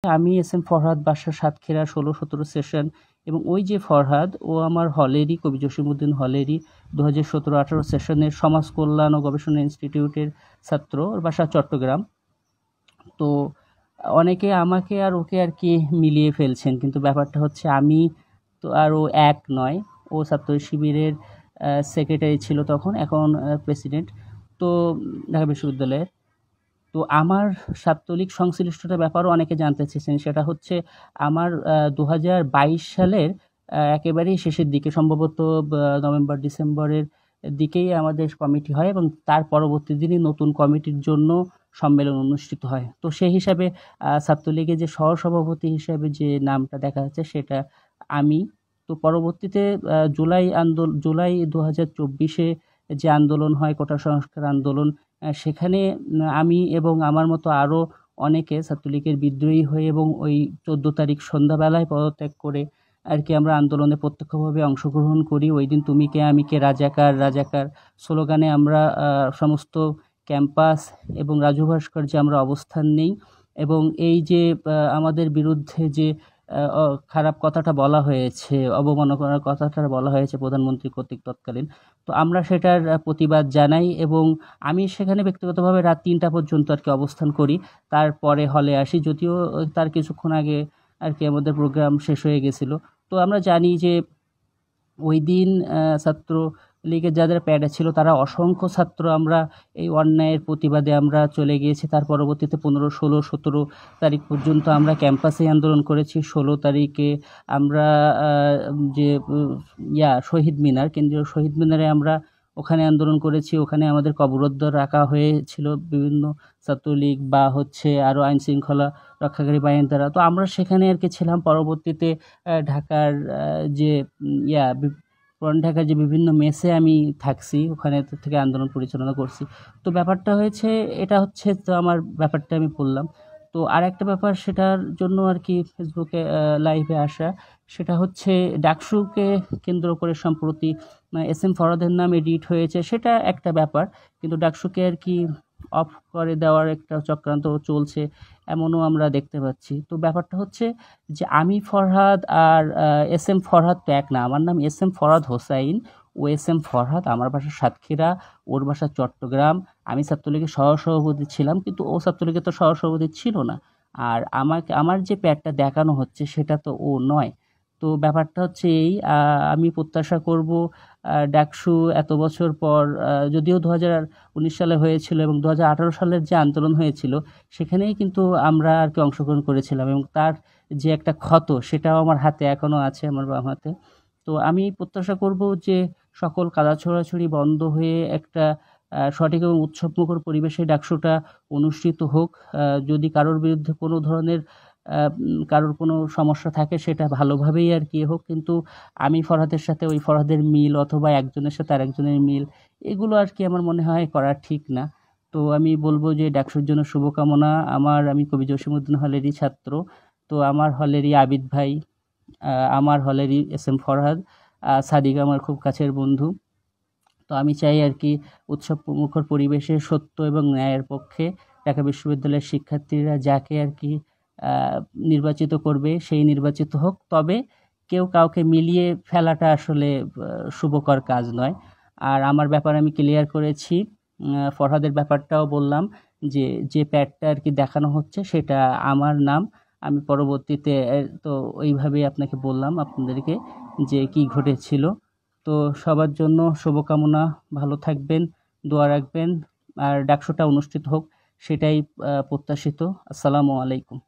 আমি S M Farhad বাসা Satkhira 16-17 session, এবং ওই যে ফরহাদ ও আমার হলেরই, কবি জসিমউদ্দিন হলেরই 2017-18 সেশনের সমাজ কল্যাণ ও গবেষণা ইনস্টিটিউটের ছাত্র। ওর বাসা চট্টগ্রাম। তো অনেকে আমাকে আর ওকে আর কি মিলিয়ে ফেলছেন, কিন্তু ব্যাপারটা হচ্ছে আমি তো আর ও এক নয়। ও ছাত্র শিবিরের সেক্রেটারি ছিল তখন, এখন প্রেসিডেন্ট তো ঢাকা বিশ্ববিদ্যালয়ের। তো আমার ছাত্রলীগ সংশ্লিষ্টতার ব্যাপারেও অনেকে জানতে চেয়েছেন। সেটা হচ্ছে আমার 2022 সালের একেবারেই শেষের দিকে, সম্ভবত নভেম্বর-ডিসেম্বরের দিকেই আমাদের কমিটি হয়, এবং তার পরবর্তী দিনই নতুন কমিটির জন্য সম্মেলন অনুষ্ঠিত হয়। তো সেই হিসাবে ছাত্রলীগের যে সহসভাপতি হিসাবে যে নামটা দেখা যাচ্ছে সেটা আমি। তো পরবর্তীতে জুলাই 2024-এ যে আন্দোলন হয়, কোটা সংস্কার আন্দোলন, সেখানে আমি এবং আমার মতো আরও অনেকে ছাত্রলীগের বিদ্রোহী হয়ে এবং ওই 14 তারিখ সন্ধ্যাবেলায় পদত্যাগ করে আর কি আমরা আন্দোলনে প্রত্যক্ষভাবে অংশগ্রহণ করি। ওই দিন তুমি কে আমি কে রাজাকার রাজাকার স্লোগানে আমরা সমস্ত ক্যাম্পাস এবং রাজু ভাস্কর্যে আমরা অবস্থান নেই, এবং এই যে আমাদের বিরুদ্ধে যে খারাপ কথাটা বলা হয়েছে, অবমাননার কথাটা বলা হয়েছে প্রধানমন্ত্রী কর্তৃক তৎকালীন, তো আমরা সেটার প্রতিবাদ জানাই। এবং আমি সেখানে ব্যক্তিগতভাবে রাত 3টা পর্যন্ত আর কি অবস্থান করি, তারপরে হলে আসি। যদিও তার কিছুক্ষণ আগে আর কি আমাদের প্রোগ্রাম শেষ হয়ে গেছিলো। তো আমরা জানি যে ওই দিন ছাত্রলীগের যাদের প্যাডে ছিল তারা অসংখ্য ছাত্র আমরা এই অন্যায়ের প্রতিবাদে আমরা চলে গিয়েছি। তার পরবর্তীতে 15, 16, 17 তারিখ পর্যন্ত আমরা ক্যাম্পাসে আন্দোলন করেছি। 16 তারিখে আমরা যে শহীদ মিনার, কেন্দ্রীয় শহীদ মিনারে আমরা ওখানে আন্দোলন করেছি। ওখানে আমাদের অবরুদ্ধ রাখা হয়েছিল বিভিন্ন ছাত্রলীগ বা হচ্ছে আরও আইন শৃঙ্খলা রক্ষাকারী বাহিনীর দ্বারা। তো আমরা সেখানে আর কি ছিলাম। পরবর্তীতে ঢাকার যে পুরান ঢাকার যে বিভিন্ন মেসে আমি থাকছি, ওখানে থেকে আন্দোলন পরিচালনা করছি। তো ব্যাপারটা হয়েছে, এটা হচ্ছে তো আমার ব্যাপারটা আমি বললাম। তো আর একটা ব্যাপার, সেটার জন্য আর কি ফেসবুকে লাইভে আসা, সেটা হচ্ছে ডাকসুকে কেন্দ্র করে সম্প্রতি এস এম ফরহাদের নাম এডিট হয়েছে, সেটা একটা ব্যাপার। কিন্তু ডাকসুকে আর কি অফ করে দেওয়ার একটা চক্রান্ত চলছে, এমনও আমরা দেখতে পাচ্ছি। তো ব্যাপারটা হচ্ছে যে আমি ফরহাদ আর এস এম ফরহাদ তো এক না। আমার নাম এস এম ফরহাদ হোসাইন, ও এস এম ফরহাদ। আমার বাসা সাতক্ষীরা, ওর বাসা চট্টগ্রাম। আমি ছাত্রলীগের সহসভাপতি ছিলাম, কিন্তু ও ছাত্রলীগের তো সহসভাপতি ছিল না। আর আমার যে প্যাডটা দেখানো হচ্ছে সেটা তো ও নয়। তো ব্যাপারটা হচ্ছে এই, আমি প্রত্যাশা করব ডাকসু এত বছর পর, যদিও 2019 সালে হয়েছিল এবং 2018 সালের যে আন্দোলন হয়েছিল সেখানেই কিন্তু আমরা আর কি অংশগ্রহণ করেছিলাম, এবং তার যে একটা ক্ষত সেটাও আমার হাতে এখনও আছে, আমার বাম হাতে। তো আমি প্রত্যাশা করব যে সকল কাদা ছোড়াছুড়ি বন্ধ হয়ে একটা সঠিক এবং উৎসবমুখর পরিবেশে ডাকসুটা অনুষ্ঠিত হোক। যদি কারোর বিরুদ্ধে কোনো ধরনের কারোর কোনো সমস্যা থাকে সেটা ভালোভাবেই আর কি হোক, কিন্তু আমি ফরহাদের সাথে ওই ফরহাদের মিল, অথবা একজনের সাথে আরেকজনের মিল, এগুলো আর কি আমার মনে হয় করা ঠিক না। তো আমি বলবো যে ডাকসুর জন্য শুভকামনা। আমি কবি জসিমউদ্দিন হলেরই ছাত্র। তো আমার হলেরই আবিদ ভাই, আমার হলেরই এস এম ফরহাদ, সাদিক আমার খুব কাছের বন্ধু। তো আমি চাই আর কি উৎসব মুখর পরিবেশে সত্য এবং ন্যায়ের পক্ষে ঢাকা বিশ্ববিদ্যালয়ের শিক্ষার্থীরা যাকে আর কি নির্বাচিত করবে সেই নির্বাচিত হোক। তবে কেউ কাউকে মিলিয়ে ফেলাটা আসলে শুভকর কাজ নয়। আর আমার ব্যাপারে আমি ক্লিয়ার করেছি, ফরহাদের ব্যাপারটাও বললাম, যে প্যাডটা আর কি দেখানো হচ্ছে সেটা আমার নাম। আমি পরবর্তীতে তো ওইভাবেই আপনাকে বললাম আপনাদেরকে যে কি ঘটেছিল। তো সবার জন্য শুভকামনা, ভালো থাকবেন, দোয়া রাখবেন, আর ডাকসুটা অনুষ্ঠিত হোক সেটাই প্রত্যাশিত। আসসালামু আলাইকুম।